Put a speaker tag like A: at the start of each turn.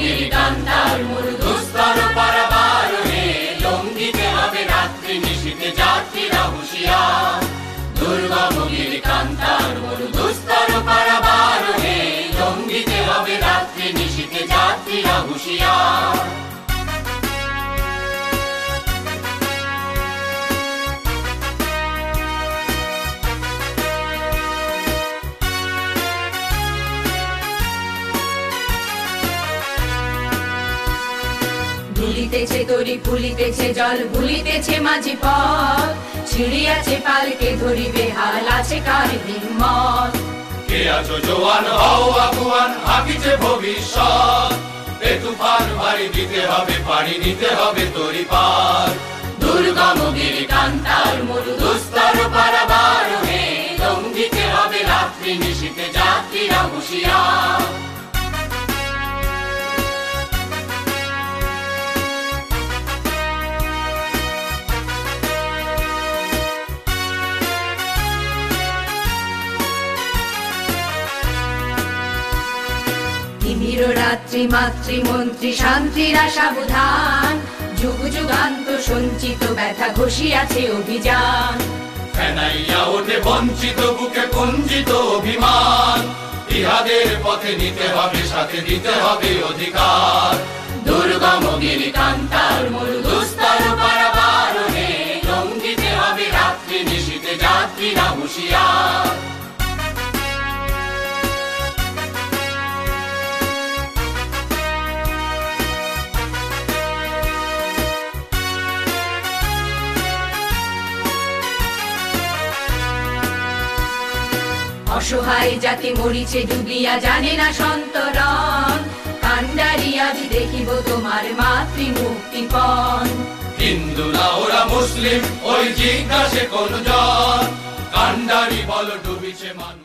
A: দুর্গমগিরি কান্তার মরু দুস্তর পারাবার হে, লঙ্ঘিতে হবে রাত্রি নিশীথে যাত্রীরা হুঁশিয়ার। দুর্গমগিরি কান্তার মরু দুস্তর পারাবার হে, লঙ্ঘিতে হবে রাত্রি নিশীথে যাত্রীরা হুঁশিয়ার।
B: দুলিতেছে তরি ফুলিতেছে জল ভুলিতেছে মাঝি পথ, ছিড়িয়াছে পালকে ধরিবে হাল আছে কার হিম্মত।
A: কে আছো জোয়ান হও আগুয়ান হাকিছে ভবিষ্যৎ, এ তুফান ভারী দিতে হবে পাড়ি নিতে হবে তরি পার। দুর্গমগিরি কান্তার মরু দুস্তর পারাবার হে, লঙ্ঘিতে হবে রাত্রি নিশীথে যাত্রীরা হুঁশিয়ার।
B: তিমির রাত্রি মাতৃমন্ত্রী শান্তিরা সাবধান, যুগ যুগান্ত সঞ্চিত ব্যথা ঘষিয়াছে অভিযান।
A: ফেনাইয়া ওঠে বঞ্চিত বুকে কুঞ্চিত অভিমান, ইহাদের পথে নিতে হবে সাথে দিতে হবে অধিকার। দুর্গমগিরি কান্তার মরু দুস্তর পারাবার হে, লঙ্ঘিতে হবে রাত্রি নিশীথে যাত্রীরা হুঁশিয়ার।
B: অসহায় জাতি মরিছে ডুবিয়া জানে না সন্তরণ, কান্ডারি আজ দেখিব তোমার মাতৃ মুক্তিপণ।
A: হিন্দু না ওরা মুসলিম ওই জিজ্ঞাসে কোন জন, কান্ডারি বল ডুবিছে মানুষ।